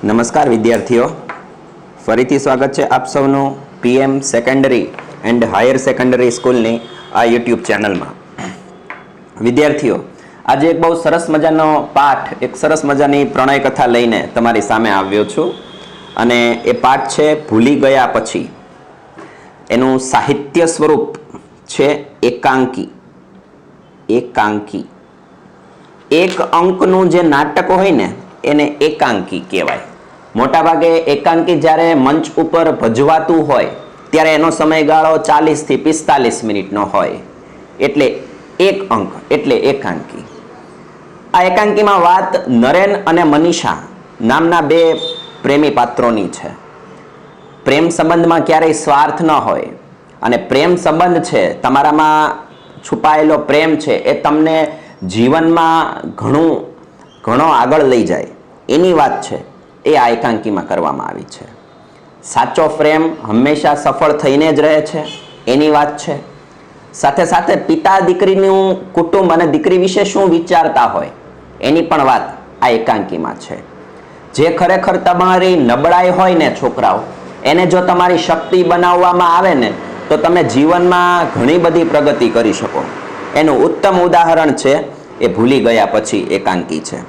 નમસ્કાર વિદ્યાર્થીઓ, ફરીથી સ્વાગત છે આપ સૌનું PM secondary and higher secondary સ્કૂલની આ યુટ્યુબ ચેનલમાં. વિદ્યાર્થીઓ, આજે એક બહુ સરસ મજાનો પાઠ, એક સરસ મજાની પ્રણય કથા લઈને તમારી સામે આવ્યો છું અને એ પાઠ છે ભૂલી ગયા પછી. એનું સાહિત્ય સ્વરૂપ છે એકાંકી. એકાંકી એક અંકનું જે નાટક હોય ને એને એકાંકી કહેવાય. મોટાભાગે એકાંકી જ્યારે મંચ ઉપર ભજવાતું હોય ત્યારે એનો સમયગાળો 40 થી 45 મિનિટનો હોય, એટલે એક અંક એટલે એકાંકી. આ એકાંકીમાં વાત નરેન અને મનીષા નામના બે પ્રેમી પાત્રોની છે. પ્રેમ સંબંધમાં ક્યારેય સ્વાર્થ ન હોય અને પ્રેમ સંબંધ છે, તમારામાં છુપાયેલો પ્રેમ છે, એ તમને જીવનમાં ઘણો આગળ લઈ જાય એની વાત છે એ આ એકાંકીમાં કરવામાં આવી છે. સાચો પ્રેમ હંમેશા સફળ થઈને જ રહે છે એની વાત છે. સાથે સાથે પિતા દીકરીનું કુટુંબ અને દીકરી વિશે શું વિચારતા હોય એની પણ વાત આ એકાંકીમાં છે. જે ખરેખર તમારી નબળાઈ હોય ને છોકરાઓ, એને જો તમારી શક્તિ બનાવવામાં આવે ને તો તમે જીવનમાં ઘણી બધી પ્રગતિ કરી શકો. એનું ઉત્તમ ઉદાહરણ છે એ ભૂલી ગયા પછી એકાંકી છે.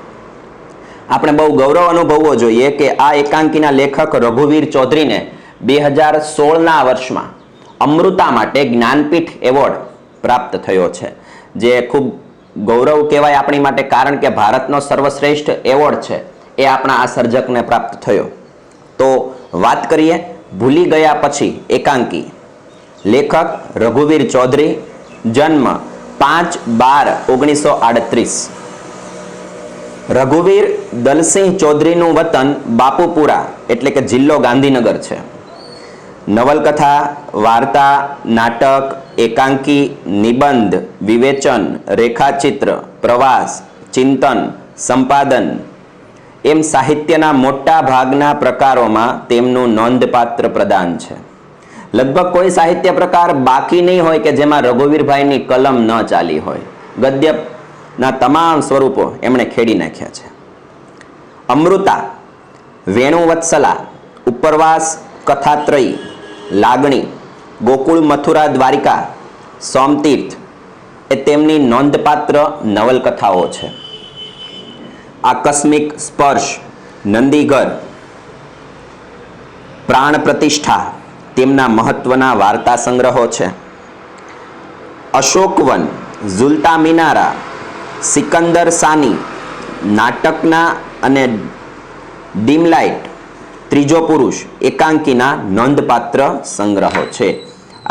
આપણે બહુ ગૌરવ અનુભવવો જોઈએ કે આ એકાંકીના લેખક રઘુવીર ચૌધરીને 2016ના વર્ષમાં અમૃતા માટે જ્ઞાનપીઠ એવોર્ડ પ્રાપ્ત થયો છે, જે ખૂબ ગૌરવ કહેવાય આપણી માટે, કારણ કે ભારતનો સર્વશ્રેષ્ઠ એવોર્ડ છે એ આપણા આ સર્જકને પ્રાપ્ત થયો. તો વાત કરીએ ભૂલી ગયા પછી એકાંકી. લેખક રઘુવીર ચૌધરી, જન્મ 5/12/1938. રઘુવીર દલસિંહ ચૌધરીનું વતન બાપુપુરા એટલે કે જિલ્લો ગાંધીનગર છે. નવલકથા, વાર્તા, નાટક, એકાંકી, નિબંધ, વિવેચન, રેખાચિત્ર, પ્રવાસ, ચિંતન, સંપાદન એમ સાહિત્યના મોટા ભાગના પ્રકારોમાં તેમનું નોંધપાત્ર પ્રદાન છે. લગભગ કોઈ સાહિત્ય પ્રકાર બાકી નહીં હોય કે જેમાં રઘુવીરભાઈની કલમ ન ચાલી હોય. ગદ્યના તમામ સ્વરૂપો એમણે ખેડી નાખ્યા છે. અમૃતા, વેણુવત્સલા, ઉપરવાસ, કથાત્રયી, લાગણી, ગોકુળ મથુરા દ્વારિકા, સોમતીર્થ એ તેમની નોંધપાત્ર નવલકથાઓ છે. આકસ્મિક સ્પર્શ, નંદીઘર, પ્રાણ પ્રતિષ્ઠા તેમના મહત્વના વાર્તા સંગ્રહો છે. અશોકવન, ઝુલતા મિનારા, સિકંદર સાની, નાટકના અને ડીમલાઇટ, ત્રીજો પુરુષ એકાંકીના નોંધપાત્ર સંગ્રહો છે.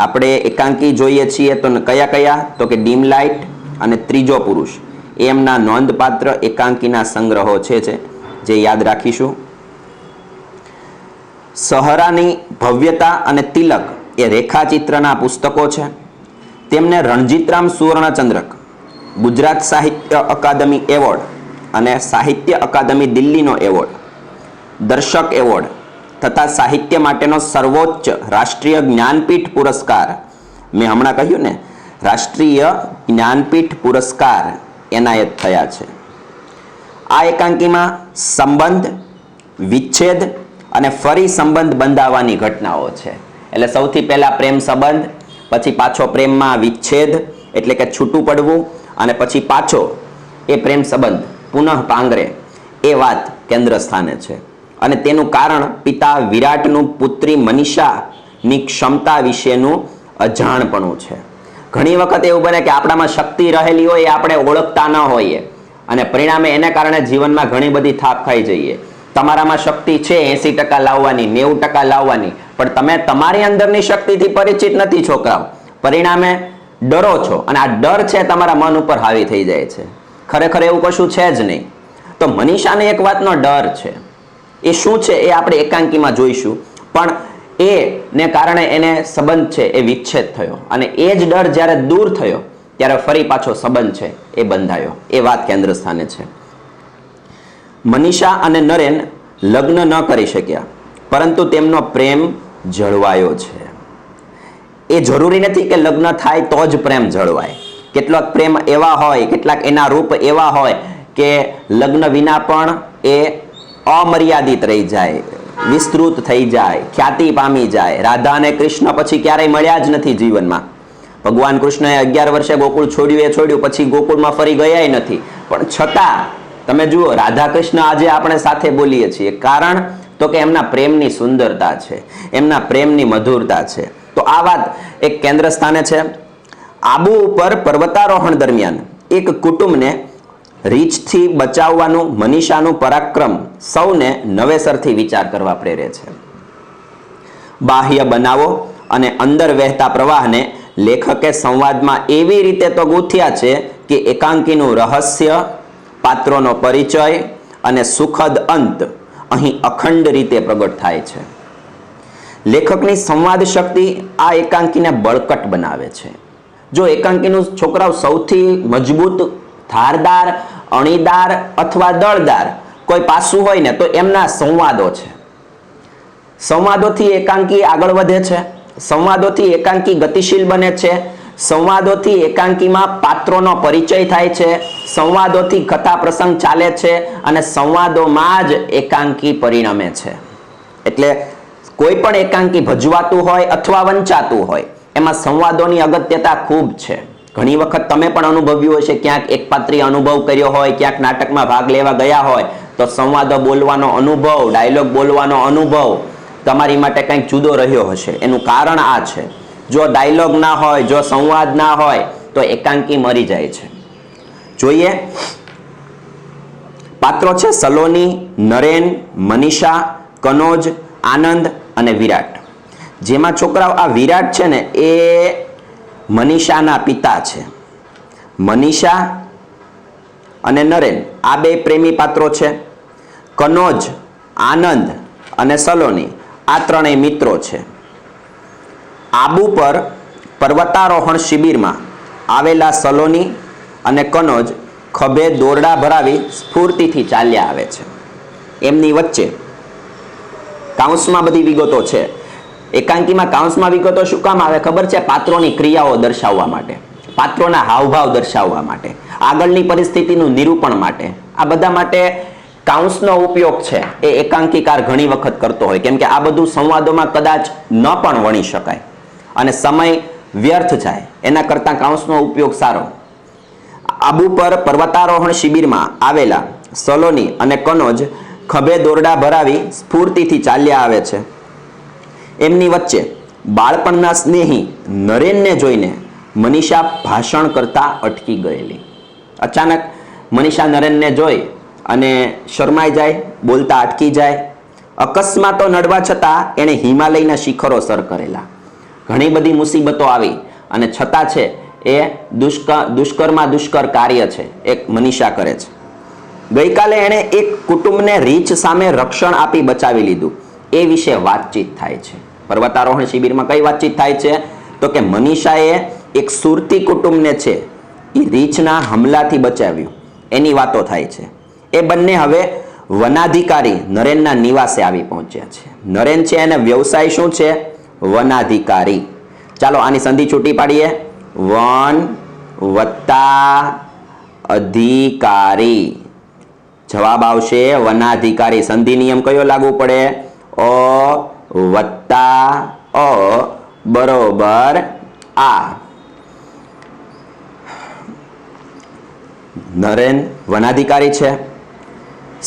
આપણે એકાંકી જોઈએ છીએ તો કયા કયા? તો કે ડીમલાઇટ અને ત્રીજો પુરુષ એમના નોંધપાત્ર એકાંકીના સંગ્રહો છે જે યાદ રાખીશું. સહરાની ભવ્યતા અને તિલક એ રેખાચિત્રના પુસ્તકો છે. તેમને રણજીતરામ સુવર્ણચંદ્રક, ગુજરાત સાહિત્ય અકાદમી એવોર્ડ અને સાહિત્ય અકાદમી દિલ્હીનો એવોર્ડ, દર્શક એવોર્ડ તથા સાહિત્ય માટેનો સર્વોચ્ચ રાષ્ટ્રીય જ્ઞાનપીઠ પુરસ્કાર, મેં હમણાં કહ્યું ને, રાષ્ટ્રીય જ્ઞાનપીઠ પુરસ્કાર એનાયત થયા છે. આ એકાંકીમાં સંબંધ, વિચ્છેદ અને ફરી સંબંધ બંધાવવાની ઘટનાઓ છે. એટલે સૌથી પહેલા પ્રેમ સંબંધ, પછી પાછો પ્રેમમાં વિચ્છેદ એટલે કે છૂટું પડવું, અને પછી પાછો એ પ્રેમ સંબંધ પુનઃ પાંગરે, એ વાત કેન્દ્ર સ્થાને છે. અને તેનું કારણ પિતા વિરાટનું પુત્રી મનીષાની ક્ષમતા વિશેનું અજાણપણું છે. ઘણી વખત એવું બને કે આપણામાં શક્તિ રહેલી હોય, એ આપણે ઓળખતા ન હોઈએ અને પરિણામે એને કારણે જીવનમાં ઘણી બધી થાક ખાઈ જઈએ. તમારામાં શક્તિ છે 80% લાવવાની, 90% લાવવાની, પણ તમે તમારી અંદરની શક્તિથી પરિચિત નથી છોકરાઓ. પરિણામે ડરો છો અને આ ડર છે તમારા મન ઉપર હાવી થઈ જાય છે. ખરેખર એવું કશું છે જ નહીં. તો મનીષાને એક વાતનો ડર છે. એ શું છે એ આપણે એકાંકીમાં જોઈશું, પણ એને કારણે એને સંબંધ છે એ વિચ્છેદ થયો અને એ જ ડર જ્યારે દૂર થયો ત્યારે ફરી પાછો સંબંધ છે એ બંધાયો. એ વાત કેન્દ્ર સ્થાને છે. મનીષા અને નરેન લગ્ન ન કરી શક્યા, પરંતુ તેમનો પ્રેમ જળવાયો છે. એ જરૂરી નથી કે લગ્ન થાય તો જ પ્રેમ જળવાય. કેટલાક પ્રેમ એવા હોય, કેટલાક એના રૂપ એવા હોય કે લગ્ન વિના પણ એ અમર્યાદિત રહી જાય, વિસ્તૃત થઈ જાય, ખ્યાતિ પામી જાય. રાધા અને કૃષ્ણ પછી ક્યારેય મળ્યા જ નથી જીવનમાં. ભગવાન કૃષ્ણએ 11 વર્ષે ગોકુળ છોડ્યું એ છોડ્યું, પછી ગોકુળમાં ફરી ગયા નથી. પણ છતાં તમે જુઓ, રાધા કૃષ્ણ આજે આપણે સાથે બોલીએ છીએ. કારણ તો કે એમના પ્રેમની સુંદરતા છે, એમના પ્રેમની મધુરતા છે. તો આ વાત એક કેન્દ્ર સ્થાને છે. આબુ ઉપર પર્વતારોહણ દરમિયાન એક કુટુંબને રીછથી બચાવવાનું મનીષાનું પરાક્રમ સૌને નવેસરથી વિચાર કરવા પ્રેરે છે. બાહ્ય બનાવો અને અંદર વહેતા પ્રવાહને લેખકે સંવાદમાં એવી રીતે તો ગૂંથ્યા છે કે એકાંકીનું રહસ્ય, પાત્રોનો પરિચય અને સુખદ અંત અહીં અખંડ રીતે પ્રગટ થાય છે. લેખકની સંવાદ શક્તિ આ એકાંકીને બળકટ બનાવે છે. જો એકાંકીનું છોકરાઓ સૌથી મજબૂત, ધારદાર, અણીદાર અથવા દળદાર કોઈ પાસું હોય ને તો એમના સંવાદો છે. સંવાદોથી એકાંકી આગળ વધે છે, સંવાદોથી એકાંકી ગતિશીલ બને છે, સંવાદોથી એકાંકીમાં પાત્રોનો પરિચય થાય છે, સંવાદોથી કથા પ્રસંગ ચાલે છે અને સંવાદોમાં જ એકાંકી પરિણમે છે. એટલે કોઈ પણ એકાંકી ભજવાતું હોય અથવા વંચાતું હોય એમાં સંવાદોની અગત્યતા ખૂબ છે. ઘણી વખત તમે પણ અનુભવ્યું હશે, ક્યાંક એકપાત્રીય અનુભવ કર્યો હોય, ક્યાંક નાટકમાં ભાગ લેવા ગયા હોય તો સંવાદો બોલવાનો અનુભવ, ડાયલોગ બોલવાનો અનુભવ તમારી માટે કંઈક જુદો રહ્યો હશે. એનું કારણ આ છે, જો ડાયલોગ ના હોય, જો સંવાદ ના હોય તો એકાંકી મરી જાય છે. જોઈએ, પાત્રો છે સલોની, નરેન, મનીષા, કનોજ, આનંદ અને વિરાટ. જેમાં છોકરાઓ આ વિરાટ છે ને એ મનીષાના પિતા છે. મનીષા અને નરેન આ બે પ્રેમી પાત્રો છે. કનોજ, આનંદ અને સલોની આ ત્રણેય મિત્રો છે. આબુ પર પર્વતારોહણ શિબિરમાં આવેલા સલોની અને કનોજ ખભે દોરડા ભરાવી સ્ફૂર્તિથી ચાલ્યા આવે છે. એમની વચ્ચે કાઉન્સમાં બધી વિગતો છે. એકાંકીમાં કાઉન્સમાં વિગતો શું કામ આવે ખબર છે? પાત્રોની ક્રિયાઓ દર્શાવવા માટે, પાત્રોના હાવભાવ દર્શાવવા માટે, આગળની પરિસ્થિતિનું નિરૂપણ માટે. આ બધા માટે કાઉન્સનો ઉપયોગ છે એ એકાંકીકાર ઘણી વખત કરતો હોય, કેમ કે આ બધું સંવાદોમાં કદાચ ન પણ વણી શકાય અને સમય વ્યર્થ જાય, એના કરતાં કાઉન્સનો ઉપયોગ સારો. આબુ પર પર્વતારોહણ શિબિરમાં આવેલા સલોની અને કનોજ ખભે દોરડા ભરાવી સ્ફૂર્તિથી ચાલ્યા આવે છે. એમની વચ્ચે બાળપણના સ્નેહી નરેનને જોઈને મનીષા ભાષણ કરતા અટકી ગયેલી. અચાનક મનીષા નરેનને જોઈ અને શરમાઈ જાય, બોલતા અટકી જાય. અકસ્માતો નડવા છતાં એણે હિમાલયના શિખરો સર કરેલા. ઘણી બધી મુસીબતો આવી અને છતાં છે એ દુષ્કર્મા દુષ્કર કાર્ય છે એક મનીષા કરે છે. ગઈકાલે એણે એક કુટુંબને રીછ સામે રક્ષણ આપી બચાવી લીધું, એ વિશે વાતચીત થાય છે. પર્વતારોહણ શિબિરમાં કઈ વાતચીત થાય છે? તો કે મનીષાએ એક સુરતી કુટુંબને છે એ રીછના હમલાથી બચાવ્યું, એની વાતો થાય છે. એ બંને હવે વનાધિકારી નરેનના નિવાસે આવી પહોંચ્યા છે. નરેન છે એને વ્યવસાય શું છે? વનાધિકારી. ચાલો આની સંધિ છૂટી પાડીએ. વન વત્તા અધિકારી. જવાબ આવશે વનાધિકારી. સંધિ નિયમ કયો લાગુ પડે? અ વત્તા અ બરોબર આ. નરેન વનાધિકારી છે.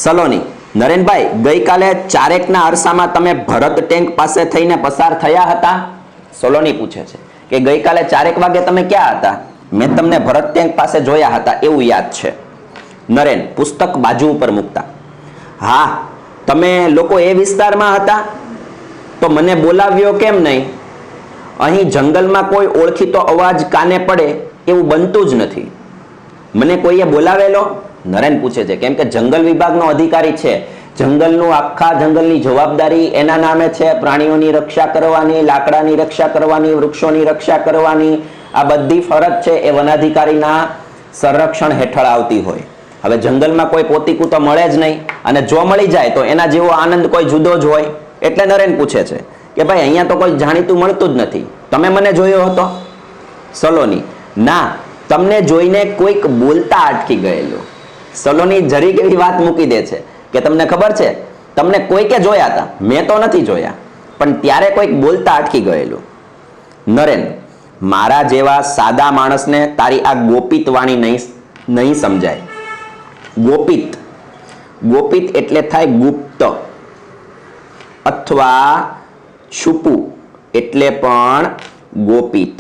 સલોની, નરેનભાઈ ગઈકાલે ચારેકના અરસામાં તમે ભરત ટેન્ક પાસે થઈને પસાર થયા હતા? સલોની પૂછે છે કે ગઈકાલે 4 વાગે તમે ક્યાં હતા? મેં તમને ભરત ટેન્ક પાસે જોયા હતા એવું યાદ છે. નરેન પુસ્તક બાજુ ઉપર મૂકતા, હા તમે લોકો એ વિસ્તારમાં હતા તો મને બોલાવ્યો કેમ નહીં? અહીં જંગલમાં કોઈ ઓળખીતો અવાજ કાને પડે એવું બનતું જ નથી. મને કોઈએ બોલાવેલો? નરેન પૂછે છે, કેમ કે જંગલ વિભાગનો અધિકારી છે. જંગલનું આખા જંગલની જવાબદારી એના નામે છે. પ્રાણીઓની રક્ષા કરવાની, લાકડાની રક્ષા કરવાની, વૃક્ષોની રક્ષા કરવાની, આ બધી ફરજ છે એ વનાધિકારીના સંરક્ષણ હેઠળ આવતી હોય. હવે જંગલમાં કોઈ પોતીકું તો મળે જ નહીં, અને જો મળી જાય તો એના જેવો આનંદ કોઈ જુદો જ હોય. એટલે નરેન પૂછે છે કે ભાઈ અહીંયા તો કોઈ જાણીતું મળતું જ નથી, તમે મને જોયો હતો? સલોની, ના, તમને જોઈને કોઈક બોલતા અટકી ગયેલું. સલોની જરીક એવી વાત મૂકી દે છે કે તમને ખબર છે, તમને કોઈકે જોયા હતા, મેં તો નથી જોયા, પણ ત્યારે કોઈક બોલતા અટકી ગયેલું. નરેન, મારા જેવા સાદા માણસને તારી આ ગોપિત વાણી નહીં સમજાય. ગોપિત, ગોપિત એટલે થાય ગુપ્ત અથવા છુપું, એટલે પણ ગોપિત.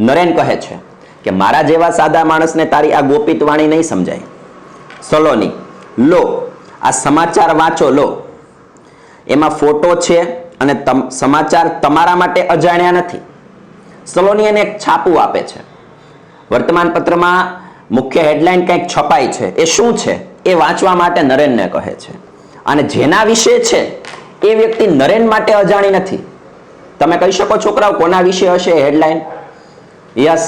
નરેન કહે છે કે મારા જેવા સાદા માણસને તારી આ ગોપિત વાણી નહીં સમજાય. સલોની, લો આ સમાચાર વાંચો, લો એમાં ફોટો છે અને સમાચાર તમારા માટે અજાણ્યા નથી. સલોની એને એક છાપું આપે છે. વર્તમાન પત્રમાં મુખ્ય હેડલાઇન કંઈક છપાઈ છે, એ શું છે એ વાંચવા માટે નરેનને કહે છે. અને જેના વિશે છે એ વ્યક્તિ નરેન માટે અજાણી નથી. તમે કહી શકો છોકરાઓ કોના વિશે હશે હેડલાઇન? યસ,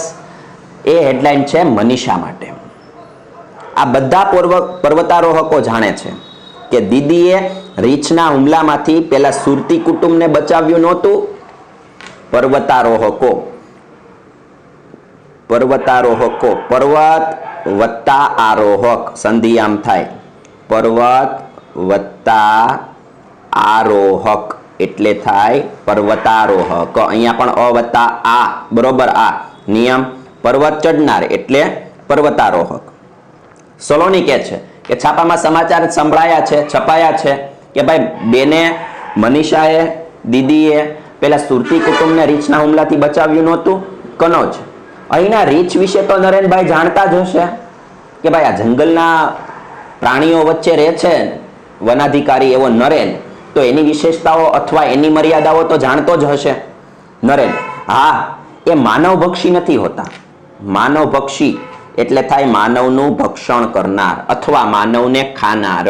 એ હેડલાઇન છે મનીષા માટે. આ બધા પર્વતારોહકો જાણે છે કે દીદીએ રીંછના હુમલામાંથી પેલા સુરતી કુટુંબને બચાવ્યું નહોતું. પર્વતારોહકો, પર્વતારોહકો, પર્વત વત્તા આરોહક, સંધિ આમ થાય, પર્વત વત્તા આરોહક એટલે થાય પર્વતારોહક. અહીંયા પણ અ વત્તા આ, બરોબર, આ નિયમ. પર્વત ચડનાર એટલે પર્વતારોહક. સલોની કહે છે કે છાપામાં સમાચાર સંભળાયા છે, છપાયા છે કે ભાઈ બેને, મનીષાએ, દીદીએ પેલા સુરતી કુટુંબને રીંછના હુમલાથી બચાવ્યું નહોતું. કનોજ, અહીંના રીંછ વિશે તો નરેનભાઈ જાણતા જ હશે કે ભાઈ આ જંગલના પ્રાણીઓ વચ્ચે રહે છે વનાધિકારી એવો નરેન, તો એની વિશેષતાઓ અથવા એની મર્યાદાઓ તો જાણતો જ હશે. નરેન, હા, એ માનવભક્ષી નથી હોતા. માનવભક્ષી એટલે થાય માનવનું ભક્ષણ કરનાર અથવા માનવને ખાનાર.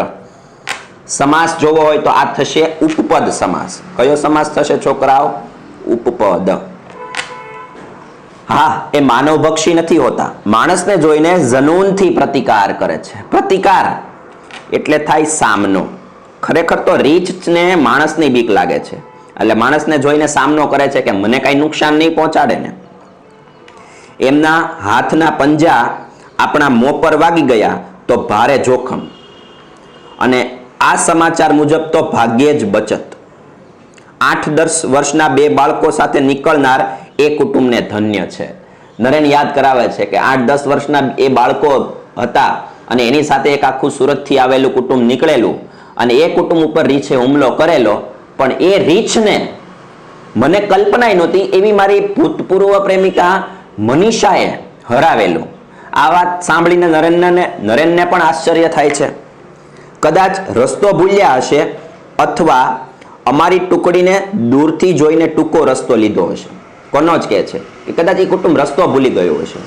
સમાસ જોવો હોય તો આ થશે ઉપપદ સમાસ. કયો સમાસ થશે છોકરાઓ? ઉપપદ. હા, એ માનવભક્ષી નથી હોતા. માણસને જોઈને જનૂનથી પ્રતિકાર કરે છે. પ્રતિકાર એટલે થાય સામનો. ખરેખર તો રીંછને માણસની બીક લાગે છે, એટલે માણસને જોઈને સામનો કરે છે કે મને કઈ નુકસાન નહીં પહોંચાડે ને. એમના હાથના પંજા આપણા મોં પર વાગી ગયા તો ભારે જોખમ, અને આ સમાચાર મુજબ તો ભાગ્યે જ બચત. 8-10 વર્ષના 2 બાળકો સાથે નીકળનાર એ કુટુંબને ધન્ય છે. નરેન યાદ કરાવે છે કે 8-10 વર્ષના એ બાળકો હતા અને એની સાથે એક આખું સુરતથી આવેલું કુટુંબ નીકળેલું, અને એ કુટુંબ ઉપર રીંછે હુમલો કરેલો, પણ એ રીંછને મને કલ્પના નહોતી એવી મારી ભૂતપૂર્વ પ્રેમિકા મનીષાએ હરાવેલું. આ વાત સાંભળીને નરેનને પણ આશ્ચર્ય થાય છે. કદાચ રસ્તો ભૂલ્યા હશે અથવા અમારી ટુકડીને દૂરથી જોઈને ટૂંકો રસ્તો લીધો હશે. કોનો જ કહે છે કે કદાચ એ કુટુંબ રસ્તો ભૂલી ગયો હશે,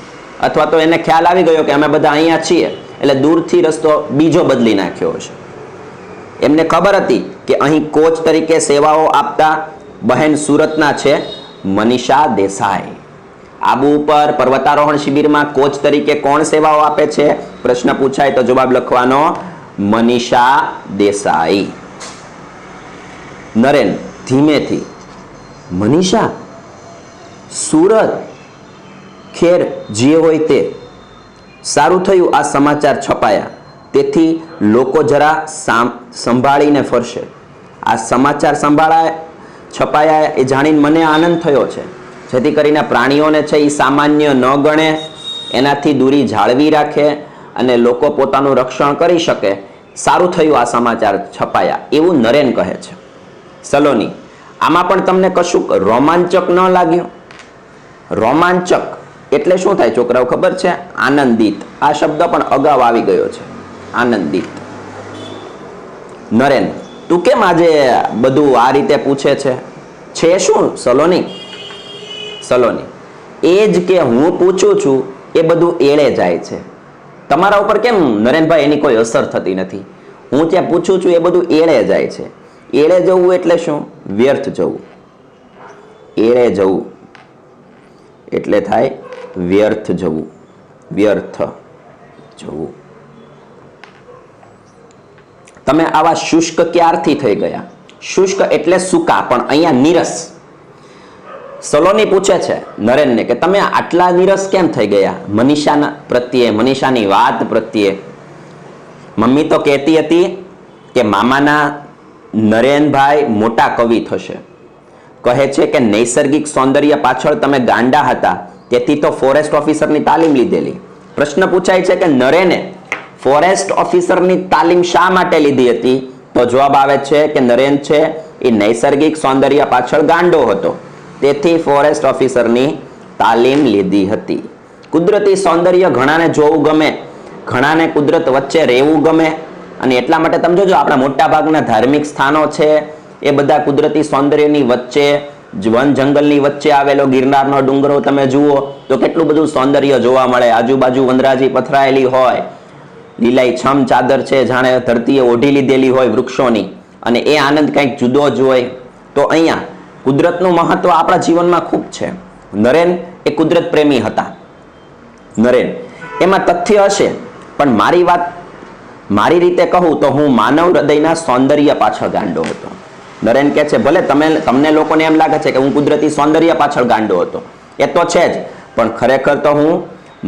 અથવા તો એને ખ્યાલ આવી ગયો કે અમે બધા અહીંયા છીએ, એટલે દૂરથી રસ્તો બીજો બદલી નાખ્યો હશે. એમને ખબર હતી કે અહીં કોચ તરીકે સેવાઓ આપતા બહેન સુરતના છે મનીષા દેસાઈ. આબુ ઉપર પર્વતારોહણ શિબિરમાં કોચ તરીકે કોણ સેવાઓ આપે છે? પ્રશ્ન પૂછાય તો જવાબ લખવાનો મનીષા દેસાઈ. નરેન ધીમેથી, મનીષા, સુરત, ખેર જે હોય તે. સારું થયું આ સમાચાર છપાયા, તેથી લોકો જરા સંભાળીને ફરશે. આ સમાચાર છપાયા એ જાણીને મને આનંદ થયો છે, જેથી કરીને પ્રાણીઓને છે એ સામાન્ય ન ગણે, એનાથી દૂરી જાળવી રાખે અને લોકો પોતાનું રક્ષણ કરી શકે. સારું થયું આ સમાચાર છપાયા, એવું નરેન કહે છે. સલોની, આમાં પણ તમને કશું રોમાંચક ન લાગ્યું? રોમાંચક એટલે શું થાય છોકરાઓ ખબર છે? આનંદિત. આ શબ્દ પણ અગાઉ આવી ગયો છે, આનંદિત. નરેન, તું કેમ આજે બધું આ રીતે પૂછે છે શું સલોની? સલોની, એ જ કે હું પૂછું છું એ બધું એળે જાય છે. તમારા ઉપર કેમ નરેનભાઈ એની કોઈ અસર થતી નથી? હું ત્યાં પૂછું છું એ બધું એળે જાય છે. એળે જવું એટલે શું? વ્યર્થ જવું. એળે જવું એટલે થાય વ્યર્થ જવું. વ્યર્થ જવું. તમે આવા શુષ્ક ક્યારથી થઈ ગયા? શુષ્ક એટલે સૂકા, પણ અહીંયા નીરસ. સલોની પૂછે છે નરેનને કે તમે આટલા નીરસ કેમ થઈ ગયા મનીષાના પ્રત્યે, મનીષાની વાત પ્રત્યે? મમ્મી તો કહેતી હતી કે મામાના નરેનભાઈ મોટા કવિ થશે. કહે છે કે નૈસર્ગિક સૌંદર્ય પાછળ તમે ગાંડા હતા, તેથી તો ફોરેસ્ટ ઓફિસરની તાલીમ લીધેલી. પ્રશ્ન પૂછાય છે કે નરેને ફોરેસ્ટ ઓફિસરની તાલીમ શા માટે લીધી હતી? તો જવાબ આવે છે કે નરેન છે એ નૈસર્ગિક સૌંદર્ય પાછળ ગાંડો હતો, તેથી ફોરેસ્ટ ઓફિસરની તાલીમ લીધી હતી. કુદરતી સૌંદર્ય ઘણાને જોવું ગમે, ઘણાને કુદરત વચ્ચે રહેવું ગમે, અને એટલા માટે તમે જોજો આપણા મોટા ભાગના ધાર્મિક સ્થાનો છે એ બધા કુદરતી સૌંદર્યની વચ્ચે, વન જંગલની વચ્ચે આવેલો ગિરનારનો ડુંગરો તમે જુઓ તો કેટલું બધું સૌંદર્ય જોવા મળે. આજુબાજુ વનરાજી પથરાયેલી હોય, લીલાઈ છમ ચાદર છે જાણે ધરતીએ ઓઢી લીધેલી હોય વૃક્ષોની, અને એ આનંદ કંઈક જુદો જ હોય. તો અહીંયા કુદરતનું મહત્વ આપણા જીવનમાં ખૂબ છે. નરેન એ કુદરત પ્રેમી હતા. નરેન એમાં તથ્ય હશે, પણ મારી રીતે કહું તો હું માનવ હૃદયના સૌંદર્ય પાછળ ગાંડો હતો. નરેન કહે છે ભલે તમને લોકોને એમ લાગે છે કે હું કુદરતી સૌંદર્ય પાછળ ગાંડો હતો, એ તો છે જ, પણ ખરેખર તો હું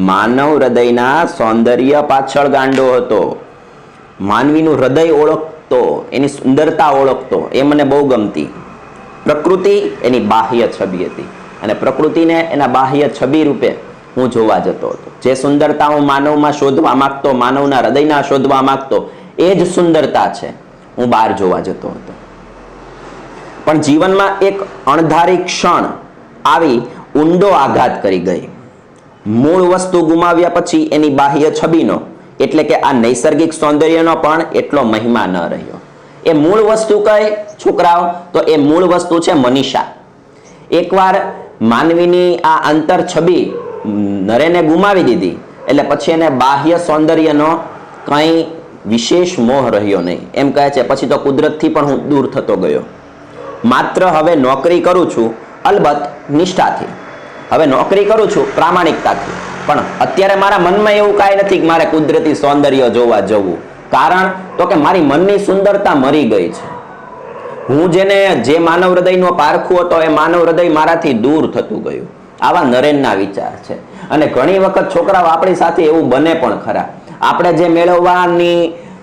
માનવ હૃદયના સૌંદર્ય પાછળ ગાંડો હતો. માનવીનું હૃદય ઓળખતો, એની સુંદરતા ઓળખતો, એ મને બહુ ગમતી. પ્રકૃતિ એની બાહ્ય છબી હતી, અને પ્રકૃતિને એના બાહ્ય છબી રૂપે હું જોવા જતો હતો. જે સુંદરતા હું માનવમાં શોધવા માંગતો, માનવના હૃદયના શોધવા માંગતો, એ જ સુંદરતા છે હું બહાર જોવા જતો હતો. પણ જીવનમાં એક અણધારી ક્ષણ આવી ઊંડો આઘાત કરી ગઈ. મૂળ વસ્તુ ગુમાવ્યા પછી એની બાહ્ય છબીનો, એટલે કે આ નૈસર્ગિક સૌંદર્યનો પણ એટલો મહિમા ન રહ્યો. એ મૂળ વસ્તુ કઈ છોકરાઓ? તો એ મૂળ વસ્તુ છે મનીષા. એકવાર માનવીની આ અંતર છબી નરેને ગુમાવી દીધી એટલે પછી એને બાહ્ય સૌંદર્યનો કંઈ વિશેષ મોહ રહ્યો નહીં. એમ કહે છે પછી તો કુદરતથી પણ હું દૂર થતો ગયો. માત્ર હવે નોકરી કરું છું, અલબત્ત નિષ્ઠાથી. હવે નોકરી કરું છું પ્રામાણિકતાથી, પણ અત્યારે મારા મનમાં એવું કાંઈ નથી કે મારે કુદરતી સૌંદર્ય જોવા જવું. કારણ તો કે મારી મનની સુંદરતા મરી ગઈ છે. હું જે માનવ હૃદયનો પારખું હતો એ માનવ હૃદય મારાથી દૂર થતું ગયું. આવા નરેનના વિચાર છે. અને ઘણી વખત છોકરાઓ આપણી સાથે એવું બને પણ ખરા. આપણે જે મેળવવાની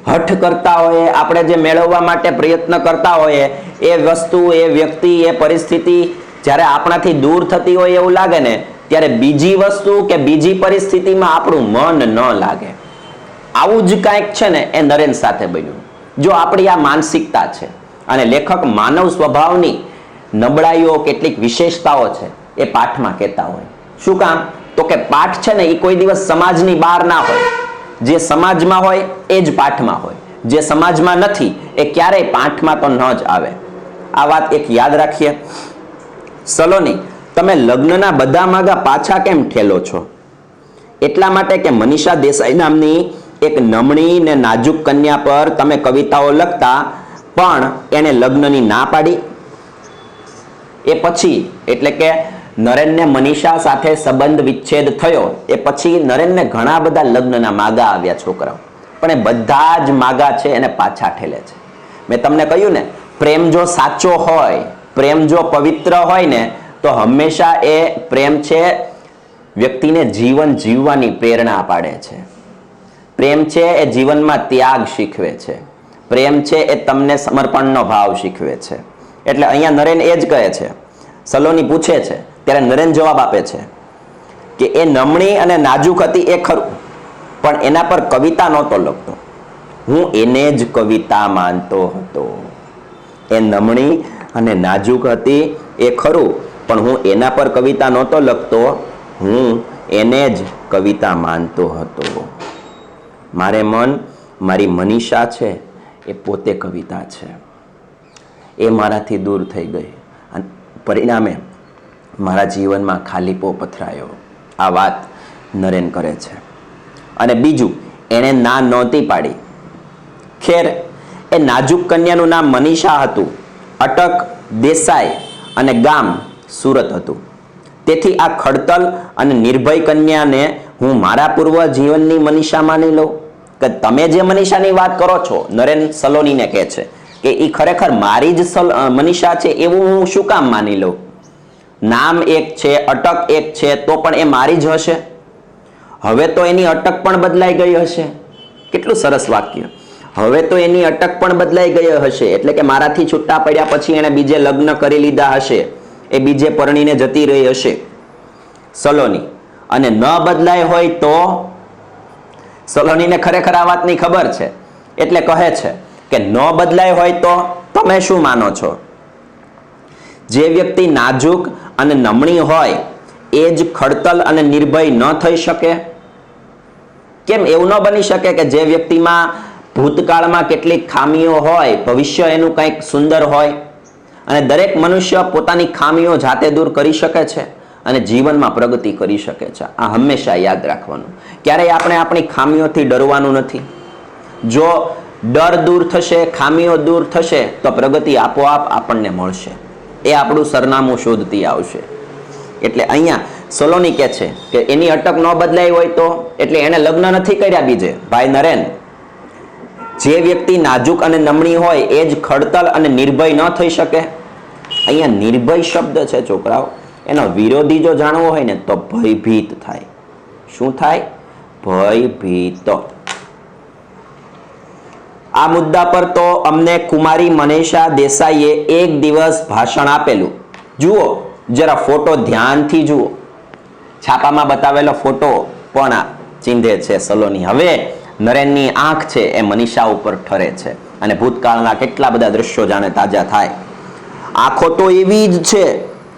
હઠ કરતા હોઈએ, આપણે જે મેળવવા માટે પ્રયત્ન કરતા હોઈએ, એ વસ્તુ, એ વ્યક્તિ, એ પરિસ્થિતિ જ્યારે આપણાથી દૂર થતી હોય એવું લાગે ને, ત્યારે બીજી વસ્તુ કે બીજી પરિસ્થિતિમાં આપણું મન ન લાગે. આવું જ કાંઈક છે ને એ નરેન સાથે બન્યું. જો આપણી આ માનસિકતા છે, અને લેખક માનવ સ્વભાવની નબળાઈઓ, કેટલીક વિશેષતાઓ છે એ પાઠમાં કહેતા હોય. શું કામ? તો કે પાઠ છે ને એ કોઈ દિવસ સમાજની બહાર ના હોય. જે સમાજમાં હોય એ જ પાઠમાં હોય, જે સમાજમાં નથી એ ક્યારેય પાઠમાં તો ન જ આવે. આ વાત એક યાદ રાખીએ. સલોની, તમે લગ્નના બધા માગા પાછા કેમ ઠેલો છો? એટલા માટે કે મનીષા દેસાઈ નામની એક નમણી ને નાજુક કન્યા પર તમે કવિતાઓ લખતા, પણ એને લગ્નની ના પાડી. એ પછી એટલે કે નરેનને મનીષા સાથે સંબંધ વિચ્છેદ થયો એ પછી નરેનને ઘણા બધા લગ્નના માગા આવ્યા છોકરાઓ, પણ એ બધા જ માગા છે એને પાછા ઠેલે છે. મેં તમને કહ્યું ને, પ્રેમ જો સાચો હોય, પ્રેમ જો પવિત્ર હોય ને, તો હંમેશા એ પ્રેમ છે વ્યક્તિને જીવન જીવવાની પ્રેરણા પાડે છે. પ્રેમ છે એ જીવનમાં ત્યાગ શીખવે છે. પ્રેમ છે એ તમને સમર્પણનો ભાવ શીખવે છે. એટલે અહીંયા નરેન એ જ કહે છે. સલોની પૂછે છે ત્યારે નરેન જવાબ આપે છે કે એ નમણી અને નાજુક હતી એ ખરું, પણ એના પર કવિતા નહોતો લખતો. હું એને જ કવિતા માનતો હતો. એ નમણી અને નાજુક હતી એ ખરું, પણ હું એના પર કવિતા નહોતો લખતો, હું એને જ કવિતા માનતો હતો. મારે મારી મનીષા છે એ પોતે કવિતા છે. એ મારાથી દૂર થઈ ગઈ અને પરિણામે મારા જીવનમાં ખાલીપો પથરાયો. આ વાત નરેન કરે છે. અને બીજું, એણે ના નહોતી પાડી. ખેર, એ નાજુક કન્યાનું નામ મનીષા હતું. અટક દેસાઈ અને ગામ સુરત હતું. તેથી આ ખડતલ અને નિર્ભય કન્યાને હું મારા પૂર્વ જીવનની મનીષા માની લઉં. કે તમે જે મનીષાની વાત કરો છો, નરેન સલોનીને કહે છે કે એ ખરેખર મારી જ મનીષા છે એવું હું શું કામ માની લઉં? નામ એક છે, અટક એક છે, તો પણ એ મારી જ હશે. હવે તો એની અટક પણ બદલાઈ ગઈ હશે. કેટલું સરસ વાક્ય. હવે તો એની અટક પણ બદલાઈ ગઈ હશે, એટલે કે મારાથી છૂટા પડ્યા પછી એણે બીજે લગ્ન કરી લીધા હશે, એ બીજે પરણીને જતી રહી હશે સલોની. અને ન બદલાય હોય તો સલોનીને ખરેખર આ વાતની ખબર છે, એટલે કહે છે કે ન બદલાય હોય તો તમે શું માનો છો? જે વ્યક્તિ નાજુક અને નમણી હોય એ જ ખડતલ અને નિર્ભય ન થઈ શકે? કેમ એવું ન બની શકે કે જે વ્યક્તિમાં ભૂતકાળમાં કેટલીક ખામીઓ હોય, ભવિષ્ય એનું કંઈક સુંદર હોય? અને દરેક મનુષ્ય પોતાની ખામીઓ જાતે દૂર કરી શકે છે અને જીવનમાં પ્રગતિ કરી શકે છે. આ હંમેશા યાદ રાખવાનું. ક્યારેય આપણે આપણી ખામીઓથી ડરવાનું નથી. જો ડર દૂર થશે, ખામીઓ દૂર થશે, તો પ્રગતિ આપોઆપ આપણને મળશે. એ આપણું સરનામું શોધતી આવશે. એટલે અહીંયા સલોની કહે છે કે એની અટક ન બદલાઈ હોય તો, એટલે એને લગ્ન નથી કર્યા બીજે. ભાઈ નરેન, જે વ્યક્તિ નાજુક અને નમણી હોય એ જ ખડતલ અને નિર્ભય ન થઈ શકે. અહીંયા નિર્ભય શબ્દ છે છોકરાઓ, એનો વિરોધી જો જાણવો હોય ને તો ભયભીત થાય. શું થાય? ભયભીત. આ મુદ્દા પર તો અમને કુમારી મનીષા દેસાઈએ એક દિવસ ભાષણ આપેલું. જુઓ જરા ફોટો ધ્યાનથી જુઓ. છાપામાં બતાવેલો ફોટો પણ ચીંધે છે સલોની. હવે નરેનની આંખ છે એ મનીષા ઉપર ઠરે છે અને ભૂતકાળના કેટલા બધા દ્રશ્યો જાણે તાજા થાય. આંખો તો એવી જ છે,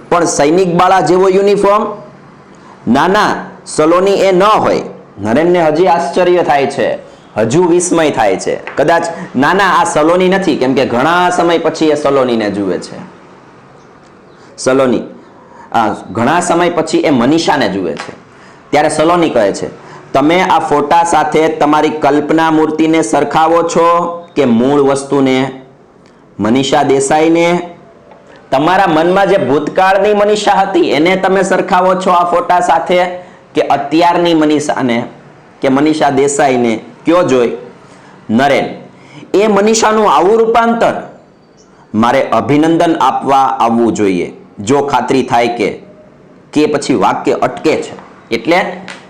પણ સૈનિક બાળા જેવો યુનિફોર્મ? ના ના, સલોની એ ન હોય. નરેનને હજી આશ્ચર્ય થાય છે, હજુ વિસ્મય થાય છે. કદાચ ના ના, આ સલોની નથી, કેમ કે ઘણા સમય પછી એ સલોનીને જુએ છે. સલોની ઘણા સમય પછી એ મનીષાને જુએ છે. ત્યારે સલોની કહે છે, તમે આ ફોટા સાથે તમારી કલ્પના મૂર્તિને સરખાવો છો કે મૂળ વસ્તુને? મનીષા દેસાઈને? તમારા મનમાં જે ભૂતકાળની મનીષા હતી એને તમે સરખાવો છો આ ફોટા સાથે, કે અત્યારની મનીષાને, કે મનીષા દેસાઈને? કયો જોઈ? નરેન, એ મનીષાનું આવું રૂપાંતર મારે અભિનંદન આપવા આવવું જોઈએ જો ખાતરી થાય કે પછી વાક્ય અટકે છે. એટલે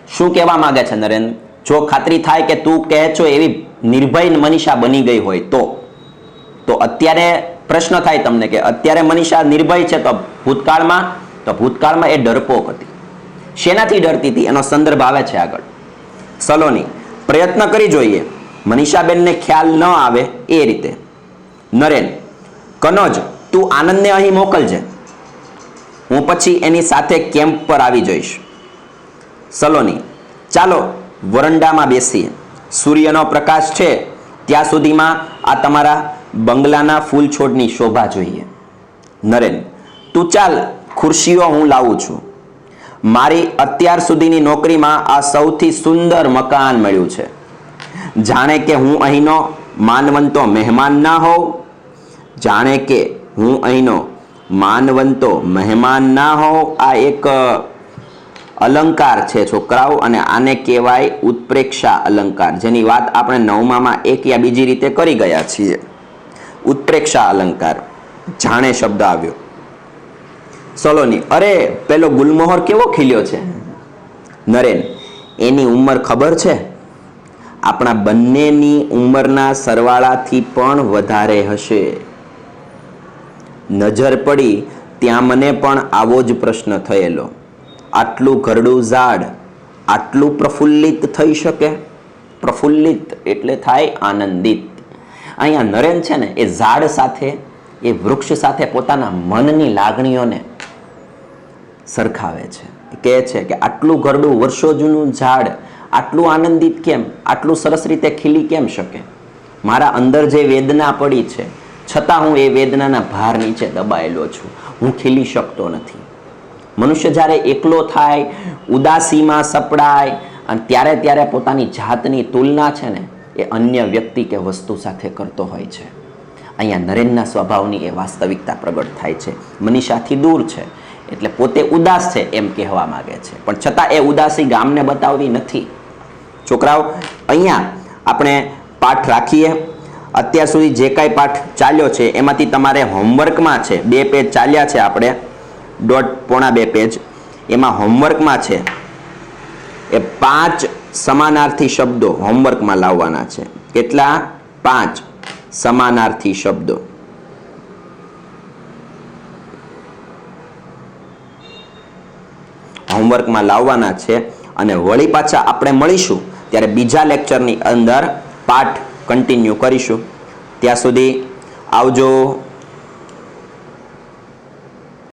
શું કહેવા માંગે છે નરેન? જો ખાતરી થાય કે તું કહે છો એવી નિર્ભય મનીષા બની ગઈ હોય તો અત્યારે પ્રશ્ન થાય તમને કે અત્યારે મનીષા નિર્ભય છે, તો ભૂતકાળમાં એ ડરપોક હતી. શેનાથી ડરતી હતી એનો સંદર્ભ આવે છે આગળ. સલોની, પ્રયત્ન કરી જોઈએ મનીષાબેનને ખ્યાલ ન આવે એ રીતે. નરેન, કનોજ, તું આનંદને અહીં મોકલજે, હું પછી એની સાથે કેમ્પ પર આવી જઈશ. સલોની, ચાલો વરંડામાં બેસીએ, સૂર્યનો પ્રકાશ છે ત્યાં સુધીમાં આ તમારા બંગલાના ફૂલ છોડની શોભા જોઈએ. નરેન, તું ચાલ, ખુરશીઓ હું લાવું છું. મારી અત્યાર સુધીની નોકરીમાં આ સૌથી સુંદર મકાન મળ્યું છે. જાણે કે હું અહીંનો માનવંતો મહેમાન ના હોઉં. જાણે કે હું અહીંનો માનવંતો મહેમાન ના હોઉં. આ એક અલંકાર છે છોકરાઓ, અને આને કહેવાય ઉત્પ્રેક્ષા અલંકાર, જેની વાત આપણે 9માં એક યા બીજી રીતે કરી ગયા છીએ. ઉત્પ્રેક્ષા અલંકાર. જાણે શબ્દ આવ્યો. સલોની, અરે પેલો ગુલમોહર કેવો ખીલ્યો છે. નરેન, એની ઉંમર ખબર છે? આપણા બંનેની ઉંમરના સરવાળાથી પણ વધારે હશે. નજર પડી ત્યાં મને પણ આવો જ પ્રશ્ન થયેલો. આટલું ઘરડું ઝાડ આટલું પ્રફુલ્લિત થઈ શકે? પ્રફુલ્લિત એટલે થાય આનંદિત. અહીંયા નરેન છે ને એ ઝાડ સાથે, એ વૃક્ષ સાથે પોતાના મનની લાગણીઓને સરખાવે છે. કહે છે કે આટલું ઘરડું વર્ષો જૂનું ઝાડ આટલું આનંદિત કેમ, આટલું સરસ રીતે ખીલી કેમ શકે? મારા અંદર જે વેદના પડી છે છતાં હું એ વેદનાના ભાર નીચે દબાયેલો છું, હું ખીલી શકતો નથી. મનુષ્ય જ્યારે એકલો થાય, ઉદાસીમાં સપડાય, અને ત્યારે પોતાની જાતની તુલના છે ને એ અન્ય વ્યક્તિ કે વસ્તુ સાથે કરતો હોય છે. અહીંયા નરેનના સ્વભાવની એ વાસ્તવિકતા પ્રગટ થાય છે. મનીષાથી દૂર છે એટલે પોતે ઉદાસ છે એમ કહેવા માંગે છે, પણ છતાં એ ઉદાસી ગામને બતાવવી નથી. છોકરાઓ, અહીંયા આપણે પાઠ રાખીએ. અત્યાર સુધી જે કાંઈ પાઠ ચાલ્યો છે એમાંથી તમારે હોમવર્કમાં છે 2 પેજ ચાલ્યા છે, આપણે 1.5-2 પેજ, એમાં હોમવર્કમાં છે એ 5 સમાનાર્થી શબ્દો હોમવર્કમાં લાવવાના છે. કેટલા? 5 સમાનાર્થી શબ્દો. હોમવર્કમાં લાવવાના છે અને વળી પાછા આપણે મળીશું ત્યારે બીજા લેક્ચરની અંદર પાઠ કન્ટિન્યુ કરીશું. ત્યાં સુધી આવજો.